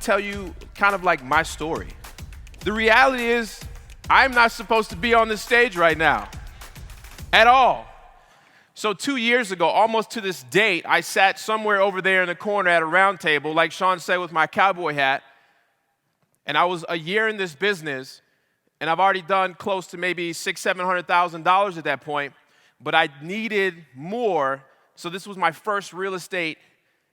tell you kind of like my story. The reality is, I'm not supposed to be on this stage right now at all. So 2 years ago, almost to this date, I sat somewhere over there in the corner at a round table, like Sean said, with my cowboy hat. And I was a year in this business, and I've already done close to maybe $600,000-$700,000 at that point. But I needed more, so this was my first real estate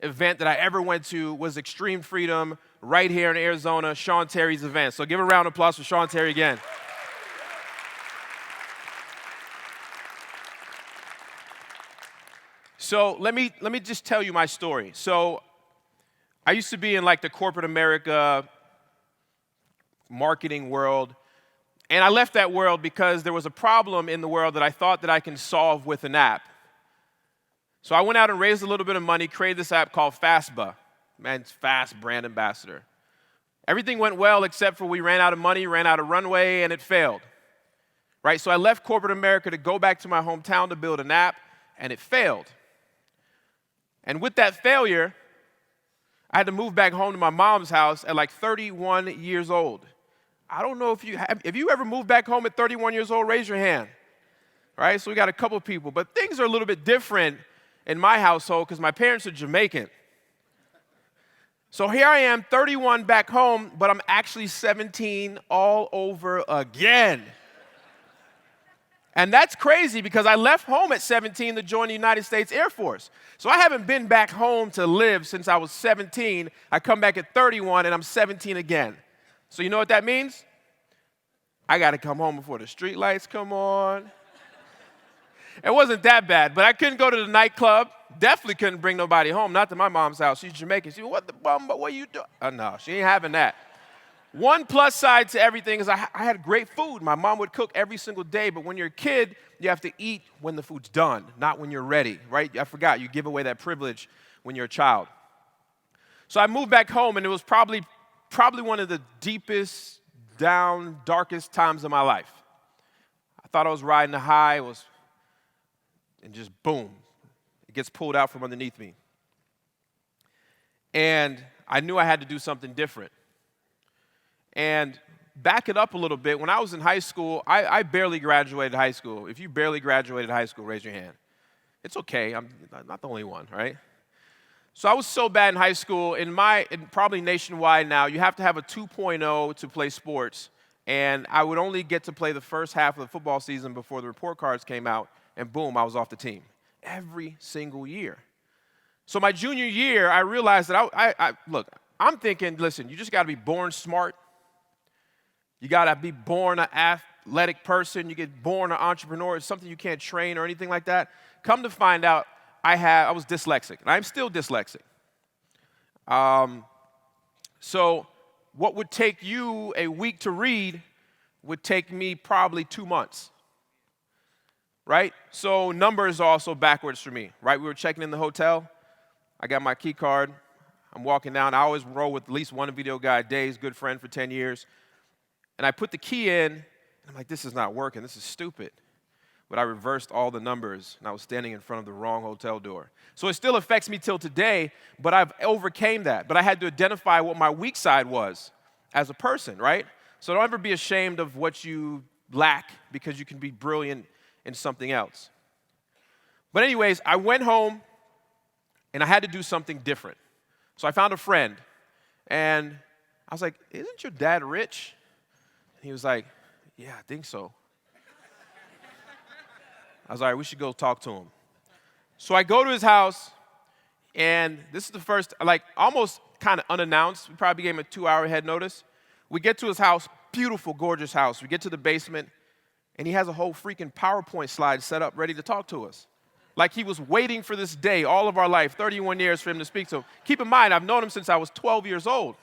event that I ever went to, was Extreme Freedom right here in Arizona, Sean Terry's event. So give a round of applause for Sean Terry again. So let me just tell you my story. So I used to be in like the corporate America marketing world, and I left that world because there was a problem in the world that I thought that I can solve with an app. So I went out and raised a little bit of money, created this app called FASBA. Man, it's Fast Brand Ambassador. Everything went well except for we ran out of money, ran out of runway, and it failed. Right? So I left corporate America to go back to my hometown to build an app, and it failed. And with that failure, I had to move back home to my mom's house at like 31 years old. I don't know if you ever moved back home at 31 years old, raise your hand. All right, so we got a couple people, but things are a little bit different in my household because my parents are Jamaican. So here I am, 31 back home, but I'm actually 17 all over again. And that's crazy because I left home at 17 to join the United States Air Force. So I haven't been back home to live since I was 17. I come back at 31 and I'm 17 again. So you know what that means? I got to come home before the street lights come on. It wasn't that bad, but I couldn't go to the nightclub. Definitely couldn't bring nobody home, not to my mom's house. She's Jamaican. She said, what the bum, what are you doing? Oh, no, she ain't having that. One plus side to everything is I had great food. My mom would cook every single day, but when you're a kid, you have to eat when the food's done, not when you're ready, right? I forgot, you give away that privilege when you're a child. So I moved back home, and it was probably one of the deepest, down, darkest times of my life. I thought I was riding a high, and just boom, it gets pulled out from underneath me. And I knew I had to do something different. And back it up a little bit, when I was in high school, I barely graduated high school. If you barely graduated high school, raise your hand. It's okay, I'm not the only one, right? So I was so bad in high school, and probably nationwide now, you have to have a 2.0 to play sports. And I would only get to play the first half of the football season before the report cards came out, and boom, I was off the team. Every single year. So my junior year, I realized that look, I'm thinking, listen, you just got to be born smart. You got to be born an athletic person. You get born an entrepreneur. It's something you can't train or anything like that. Come to find out, I was dyslexic, and I'm still dyslexic. So what would take you a week to read would take me probably 2 months, right? So numbers are also backwards for me, right? We were checking in the hotel. I got my key card. I'm walking down. I always roll with at least one video guy, Dave's good friend for 10 years. And I put the key in, and I'm like, this is not working. This is stupid. But I reversed all the numbers, and I was standing in front of the wrong hotel door. So it still affects me till today, but I've overcame that. But I had to identify what my weak side was as a person, right? So don't ever be ashamed of what you lack because you can be brilliant in something else. But anyways, I went home, and I had to do something different. So I found a friend, and I was like, isn't your dad rich? And he was like, yeah, I think so. I was like, all right, we should go talk to him. So I go to his house, and this is the first, like almost kind of unannounced. We probably gave him a 2-hour head notice. We get to his house, beautiful, gorgeous house. We get to the basement, and he has a whole freaking PowerPoint slide set up ready to talk to us. Like he was waiting for this day all of our life, 31 years for him to speak to him. Keep in mind, I've known him since I was 12 years old.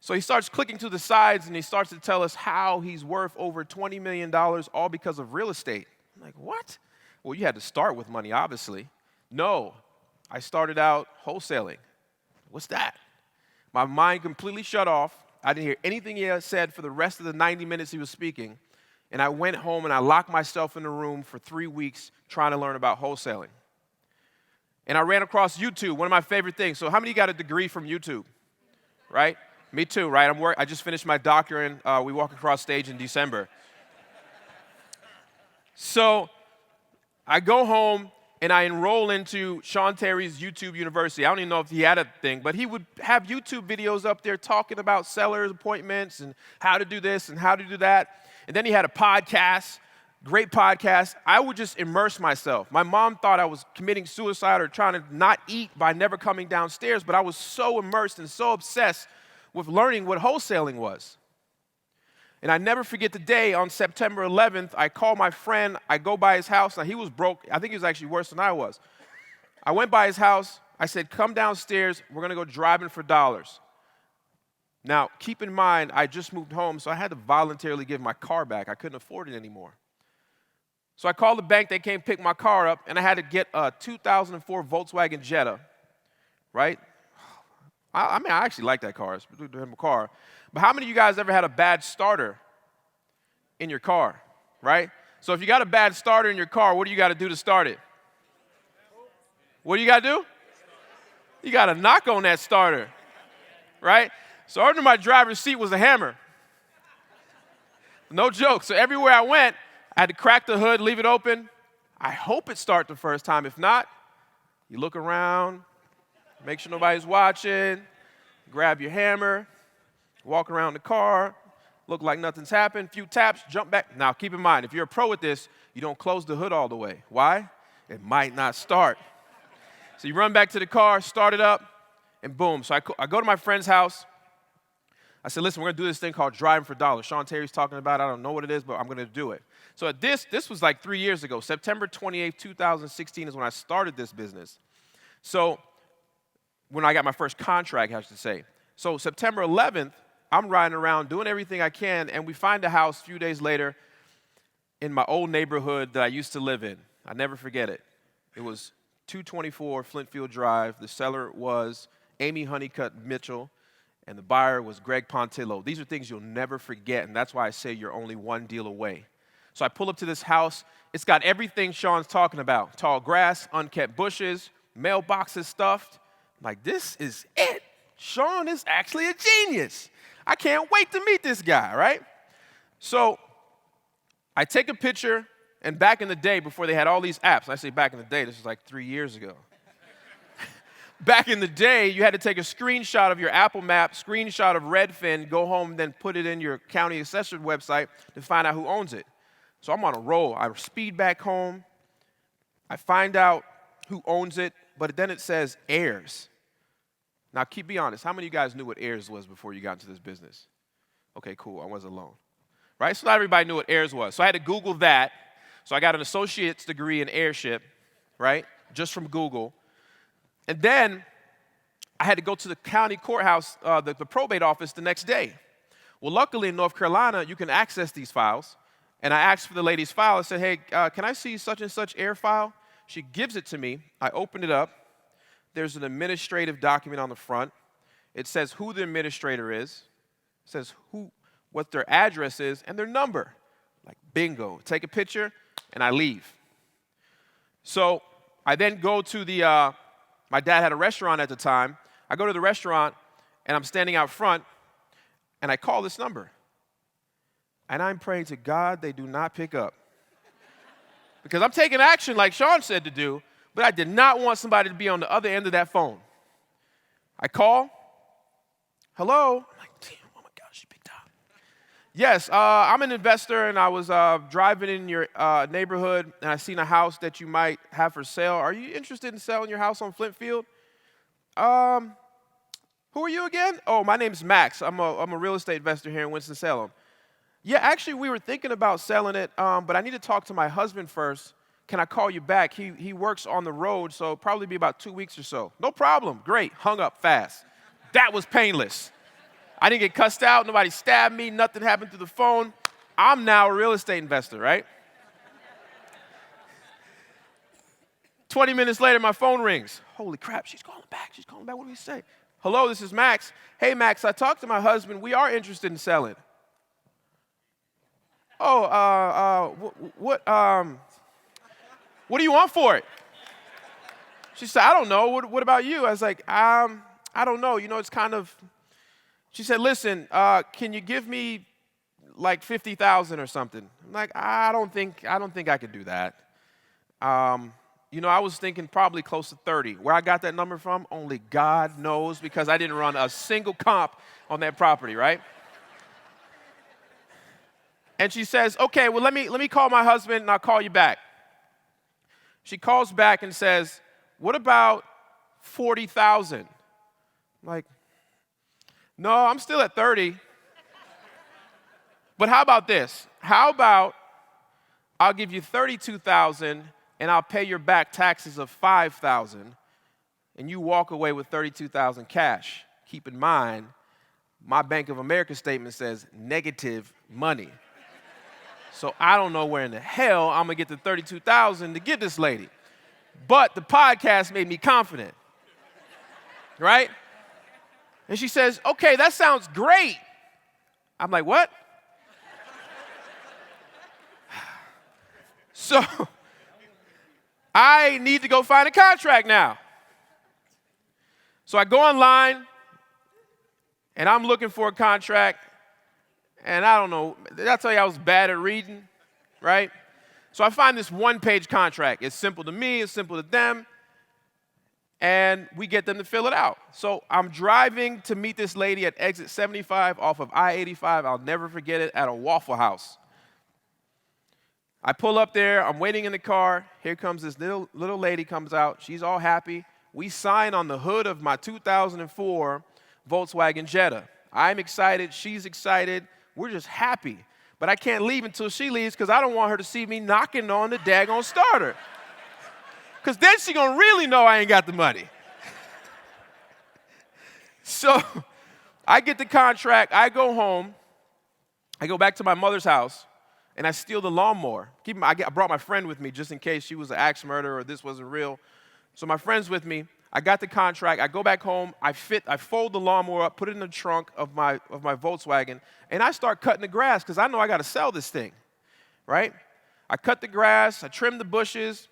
So he starts clicking to the sides, and he starts to tell us how he's worth over $20 million all because of real estate. I'm like, what? Well, you had to start with money, obviously. No, I started out wholesaling. What's that? My mind completely shut off. I didn't hear anything he had said for the rest of the 90 minutes he was speaking. And I went home, and I locked myself in a room for 3 weeks trying to learn about wholesaling. And I ran across YouTube, one of my favorite things. So how many got a degree from YouTube? right? Me too, right? I just finished my doctorate, and we walk across stage in December. So I go home, and I enroll into Sean Terry's YouTube University. I don't even know if he had a thing, but he would have YouTube videos up there talking about sellers appointments and how to do this and how to do that. And then he had a podcast, great podcast. I would just immerse myself. My mom thought I was committing suicide or trying to not eat by never coming downstairs, but I was so immersed and so obsessed with learning what wholesaling was. And I never forget the day on September 11th, I call my friend, I go by his house. Now, he was broke. I think he was actually worse than I was. I went by his house. I said, come downstairs. We're going to go driving for dollars. Now, keep in mind, I just moved home, so I had to voluntarily give my car back. I couldn't afford it anymore. So I called the bank. They came pick my car up, and I had to get a 2004 Volkswagen Jetta, right? I actually like that car. It's a good car. But how many of you guys ever had a bad starter in your car, right? So if you got a bad starter in your car, what do you got to do to start it? What do you got to do? You got to knock on that starter, right? So under my driver's seat was a hammer. No joke. So everywhere I went, I had to crack the hood, leave it open. I hope it starts the first time. If not, you look around, make sure nobody's watching, grab your hammer, walk around the car, look like nothing's happened, few taps, jump back. Now, keep in mind, if you're a pro at this, you don't close the hood all the way. Why? It might not start. So you run back to the car, start it up, and boom. So I go to my friend's house. I said, listen, we're going to do this thing called driving for dollars. Sean Terry's talking about it. I don't know what it is, but I'm going to do it. So this was like 3 years ago. September 28th, 2016 is when I started this business. So when I got my first contract, I should say. So September 11th, I'm riding around doing everything I can, and we find a house a few days later in my old neighborhood that I used to live in. I never forget it. It was 224 Flintfield Drive. The seller was Amy Honeycutt Mitchell, and the buyer was Greg Pontillo. These are things you'll never forget, and that's why I say you're only one deal away. So I pull up to this house. It's got everything Sean's talking about. Tall grass, unkept bushes, mailboxes stuffed. I'm like, this is it. Sean is actually a genius. I can't wait to meet this guy, right? So I take a picture, and back in the day, before they had all these apps, and I say back in the day, this was like 3 years ago. Back in the day, you had to take a screenshot of your Apple map, screenshot of Redfin, go home, then put it in your county assessor's website to find out who owns it. So I'm on a roll. I speed back home. I find out who owns it, but then it says heirs. Now, be honest. How many of you guys knew what heirs was before you got into this business? Okay, cool. I wasn't alone. Right? So not everybody knew what heirs was. So I had to Google that. So I got an associate's degree in heirship, right, just from Google. And then I had to go to the county courthouse, the probate office the next day. Well, luckily in North Carolina, you can access these files. And I asked for the lady's file. I said, hey, can I see such and such heir file? She gives it to me. I open it up. There's an administrative document on the front. It says who the administrator is. It says what their address is and their number. Like, bingo. Take a picture, and I leave. So I then go to my dad had a restaurant at the time. I go to the restaurant, and I'm standing out front, and I call this number. And I'm praying to God they do not pick up. Because I'm taking action like Sean said to do, but I did not want somebody to be on the other end of that phone. I call. Hello? I'm like, damn, oh my gosh, she picked up. Yes, I'm an investor, and I was driving in your neighborhood, and I seen a house that you might have for sale. Are you interested in selling your house on Flintfield? Who are you again? Oh, my name's Max. I'm a real estate investor here in Winston-Salem. Yeah, actually, we were thinking about selling it, but I need to talk to my husband first. Can I call you back? He works on the road, so it'll probably be about 2 weeks or so. No problem. Great. Hung up fast. That was painless. I didn't get cussed out. Nobody stabbed me. Nothing happened through the phone. I'm now a real estate investor, right? 20 minutes later, my phone rings. Holy crap, she's calling back. She's calling back. What do we say? Hello, this is Max. Hey, Max, I talked to my husband. We are interested in selling. Oh, what do you want for it? She said, I don't know. What about you? I was like, I don't know. You know, it's kind of She said, listen, can you give me like 50,000 or something? I'm like, I don't think I could do that. I was thinking probably close to 30. Where I got that number from, only God knows, because I didn't run a single comp on that property, right? And she says, okay, well, let me call my husband and I'll call you back. She calls back and says, what about 40,000? I'm like, no, I'm still at 30. But how about this? How about I'll give you 32,000 and I'll pay your back taxes of 5,000 and you walk away with 32,000 cash. Keep in mind, my Bank of America statement says negative money. So I don't know where in the hell I'm going to get the 32,000 to give this lady. But the podcast made me confident. Right? And she says, okay, that sounds great. I'm like, what? So I need to go find a contract now. So I go online and I'm looking for a contract. And I don't know, did I tell you I was bad at reading? Right? So I find this one-page contract. It's simple to me, it's simple to them. And we get them to fill it out. So I'm driving to meet this lady at exit 75 off of I-85. I'll never forget it, at a Waffle House. I pull up there. I'm waiting in the car. Here comes this little lady comes out. She's all happy. We sign on the hood of my 2004 Volkswagen Jetta. I'm excited. She's excited. We're just happy. But I can't leave until she leaves because I don't want her to see me knocking on the daggone starter. Because then she's going to really know I ain't got the money. So I get the contract. I go home. I go back to my mother's house, and I steal the lawnmower. I brought my friend with me just in case she was an axe murderer or this wasn't real. So my friend's with me. I got the contract. I go back home. I fold the lawnmower up, put it in the trunk of my Volkswagen, and I start cutting the grass because I know I got to sell this thing, right? I cut the grass. I trim the bushes.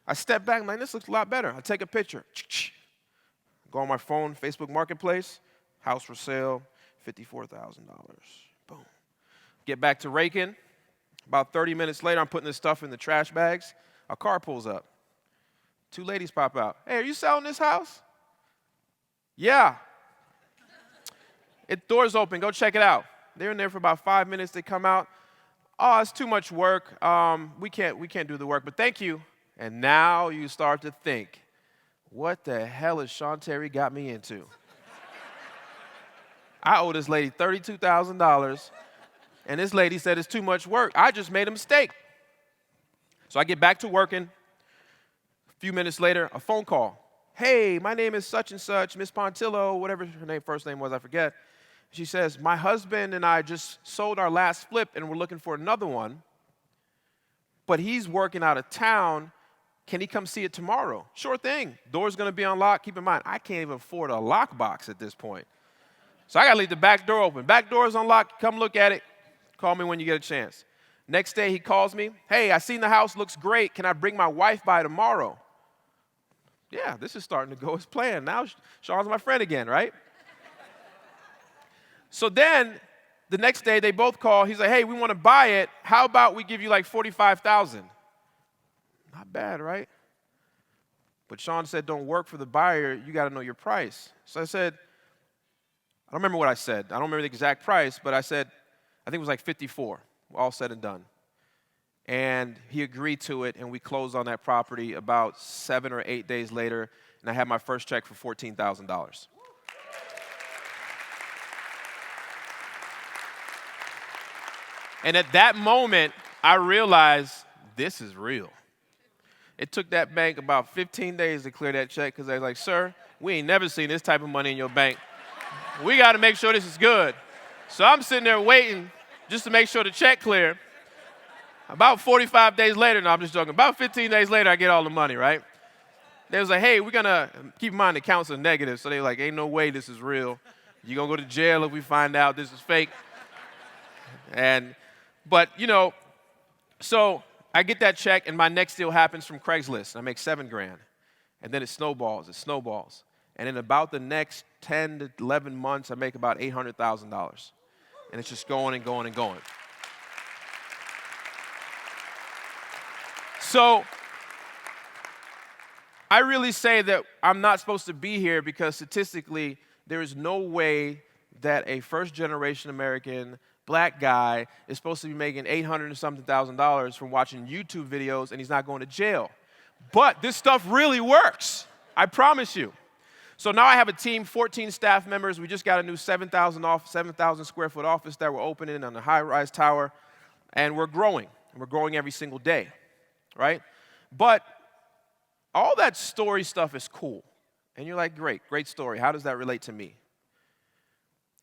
I step back, I'm like, this looks a lot better. I take a picture. Go on my phone, Facebook Marketplace, house for sale, $54,000. Boom. Get back to raking. About 30 minutes later, I'm putting this stuff in the trash bags. A car pulls up. Two ladies pop out. Hey, are you selling this house? Yeah. Door's open. Go check it out. They're in there for about 5 minutes. They come out. Oh, it's too much work. We can't do the work, but thank you. And now you start to think, what the hell has Sean Terry got me into? I owe this lady $32,000, and this lady said it's too much work. I just made a mistake. So I get back to working. A few minutes later, a phone call. Hey, my name is such and such, Miss Pontillo, whatever her first name was, I forget. She says, my husband and I just sold our last flip, and we're looking for another one, but he's working out of town. Can he come see it tomorrow? Sure thing. Door's going to be unlocked. Keep in mind, I can't even afford a lockbox at this point. So I got to leave the back door open. Back door is unlocked. Come look at it. Call me when you get a chance. Next day, he calls me. Hey, I seen the house. Looks great. Can I bring my wife by tomorrow? Yeah, this is starting to go as planned. Now Sean's my friend again, right? So then the next day, they both call. He's like, hey, we want to buy it. How about we give you like $45,000? Not bad, right? But Sean said, don't work for the buyer. You got to know your price. So I said, I don't remember what I said. I don't remember the exact price, but I said, I think it was like 54, all said and done. And he agreed to it, and we closed on that property about 7 or 8 days later, and I had my first check for $14,000. And at that moment, I realized this is real. It took that bank about 15 days to clear that check because they was like, sir, we ain't never seen this type of money in your bank. We got to make sure this is good. So I'm sitting there waiting just to make sure the check cleared. About 45 days later, no, I'm just joking. About 15 days later, I get all the money, right? They was like, hey, we're going to keep in mind the counts are negative. So they were like, ain't no way this is real. You're going to go to jail if we find out this is fake. But, so I get that check, and my next deal happens from Craigslist. I make $7,000. And then it snowballs. And in about the next 10 to 11 months, I make about $800,000. And it's just going and going and going. So I really say that I'm not supposed to be here because statistically, there is no way that a first-generation American black guy is supposed to be making $800 and something thousand from watching YouTube videos, and he's not going to jail. But this stuff really works. I promise you. So now I have a team, 14 staff members. We just got a new 7,000 square foot office that we're opening on the high-rise tower, and we're growing. And we're growing every single day, right? But all that story stuff is cool. And you're like, great story. How does that relate to me?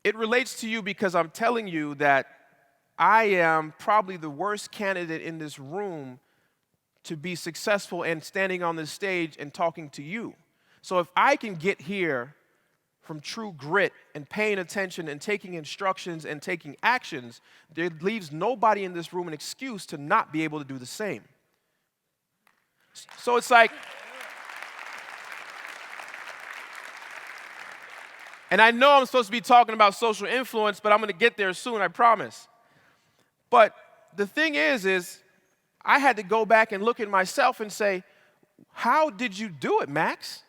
It relates to you because I'm telling you that I am probably the worst candidate in this room to be successful and standing on this stage and talking to you. So if I can get here from true grit and paying attention and taking instructions and taking actions, there leaves nobody in this room an excuse to not be able to do the same. So it's like, and I know I'm supposed to be talking about social influence, but I'm going to get there soon, I promise. But the thing is I had to go back and look at myself and say, how did you do it, Max?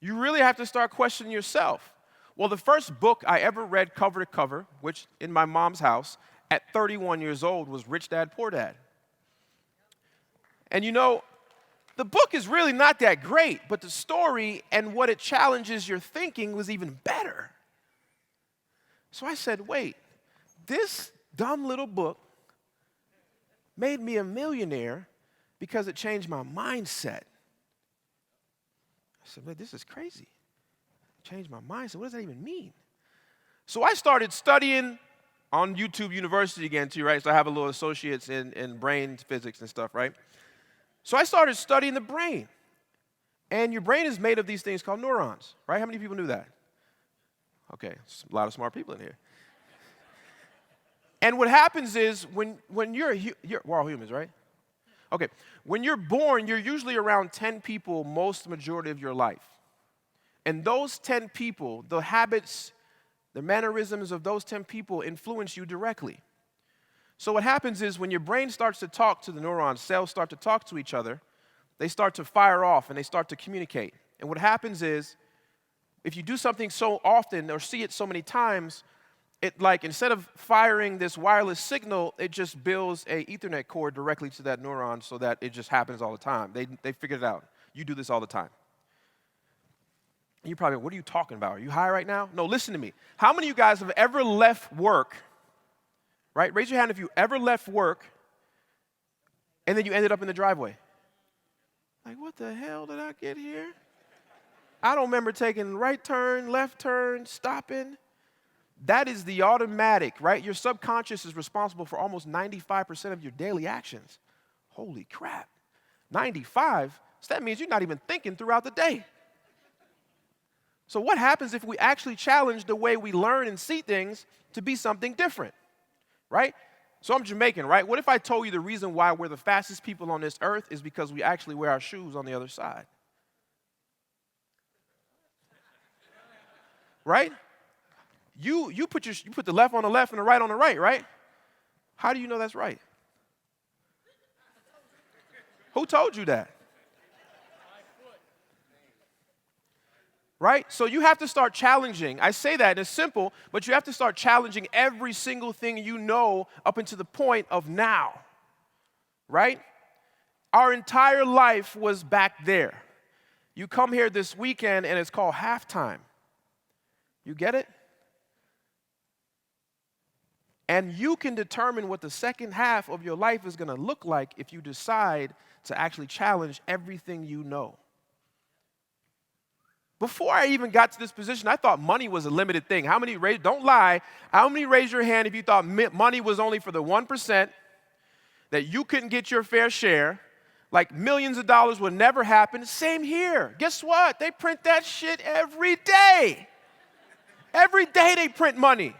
You really have to start questioning yourself. Well, the first book I ever read cover to cover, which in my mom's house, at 31 years old, was Rich Dad, Poor Dad. And you know, the book is really not that great, but the story and what it challenges your thinking was even better. So I said, wait, this dumb little book made me a millionaire because it changed my mindset. I said, wait, this is crazy. Changed my mindset. What does that even mean? So I started studying on YouTube University again too, right? So I have a little associates in brain physics and stuff, right? So I started studying the brain. And your brain is made of these things called neurons, right? How many people knew that? Okay, a lot of smart people in here. And what happens is when we're all humans, right? Okay, when you're born, you're usually around 10 people most majority of your life. And those 10 people, the habits, the mannerisms of those 10 people influence you directly. So what happens is when your brain starts to talk to the neurons, cells start to talk to each other, they start to fire off and they start to communicate. And what happens is if you do something so often or see it so many times, it like instead of firing this wireless signal, it just builds a Ethernet cord directly to that neuron so that it just happens all the time. They figured it out. You do this all the time. And you're probably, what are you talking about? Are you high right now? No, listen to me. How many of you guys have ever left work, right? Raise your hand if you ever left work and then you ended up in the driveway. Like, what the hell did I get here? I don't remember taking right turn, left turn, stopping. That is the automatic, right? Your subconscious is responsible for almost 95% of your daily actions. Holy crap. 95? So that means you're not even thinking throughout the day. So what happens if we actually challenge the way we learn and see things to be something different, right? So I'm Jamaican, right? What if I told you the reason why we're the fastest people on this earth is because we actually wear our shoes on the other side? Right? You put the left on the left and the right on the right, right? How do you know that's right? Who told you that? Right? So you have to start challenging. I say that, and it's simple, but you have to start challenging every single thing you know up until the point of now. Right? Our entire life was back there. You come here this weekend, and it's called halftime. You get it? And you can determine what the second half of your life is going to look like if you decide to actually challenge everything you know. Before I even got to this position, I thought money was a limited thing. Don't lie, how many raise your hand if you thought money was only for the 1%, that you couldn't get your fair share, like millions of dollars would never happen? Same here. Guess what? They print that shit every day. Every day they print money.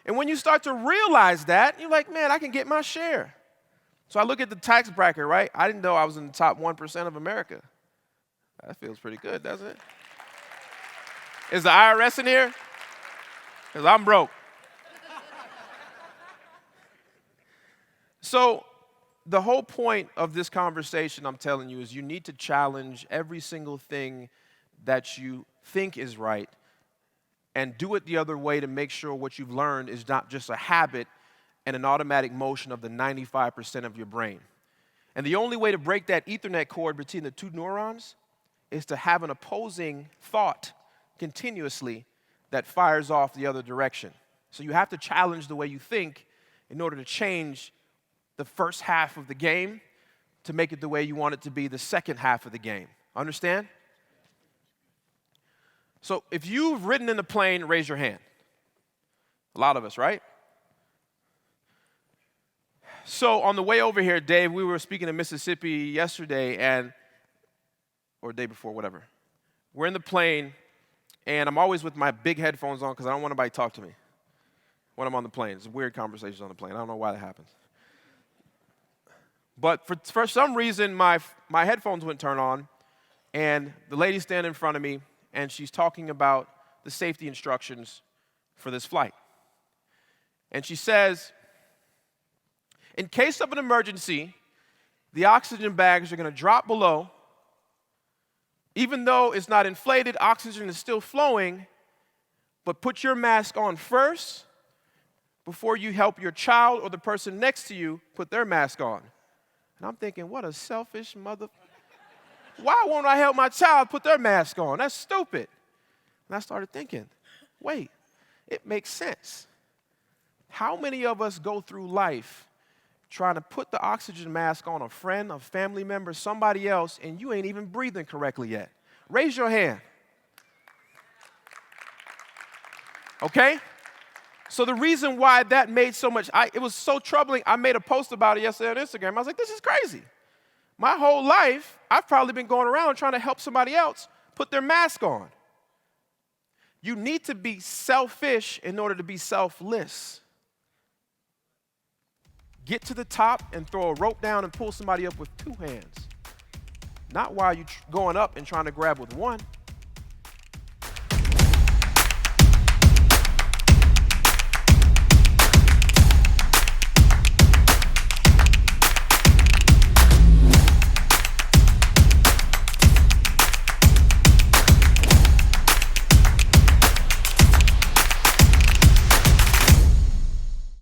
And when you start to realize that, you're like, man, I can get my share. So I look at the tax bracket, right? I didn't know I was in the top 1% of America. That feels pretty good, doesn't it? Is the IRS in here? Because I'm broke. So the whole point of this conversation, I'm telling you, is you need to challenge every single thing that you think is right and do it the other way to make sure what you've learned is not just a habit and an automatic motion of the 95% of your brain. And the only way to break that Ethernet cord between the two neurons is to have an opposing thought continuously that fires off the other direction. So you have to challenge the way you think in order to change the first half of the game to make it the way you want it to be the second half of the game. Understand? So if you've ridden in a plane, raise your hand. A lot of us, right? So on the way over here, Dave, we were speaking in Mississippi yesterday, or the day before, whatever. We're in the plane, and I'm always with my big headphones on because I don't want anybody to talk to me when I'm on the plane. It's weird conversations on the plane. I don't know why that happens. But for some reason, my headphones wouldn't turn on, and the lady standing in front of me, and she's talking about the safety instructions for this flight. And she says, in case of an emergency, the oxygen bags are going to drop below. Even though it's not inflated, oxygen is still flowing, but put your mask on first before you help your child or the person next to you put their mask on. And I'm thinking, what a selfish mother. Why won't I help my child put their mask on? That's stupid. And I started thinking, wait, it makes sense. How many of us go through life trying to put the oxygen mask on a friend, a family member, somebody else, and you ain't even breathing correctly yet? Raise your hand. Okay? So the reason why that made so much, it was so troubling, I made a post about it yesterday on Instagram. I was like, this is crazy. My whole life, I've probably been going around trying to help somebody else put their mask on. You need to be selfish in order to be selfless. Get to the top and throw a rope down and pull somebody up with two hands. Not while you're going up and trying to grab with one.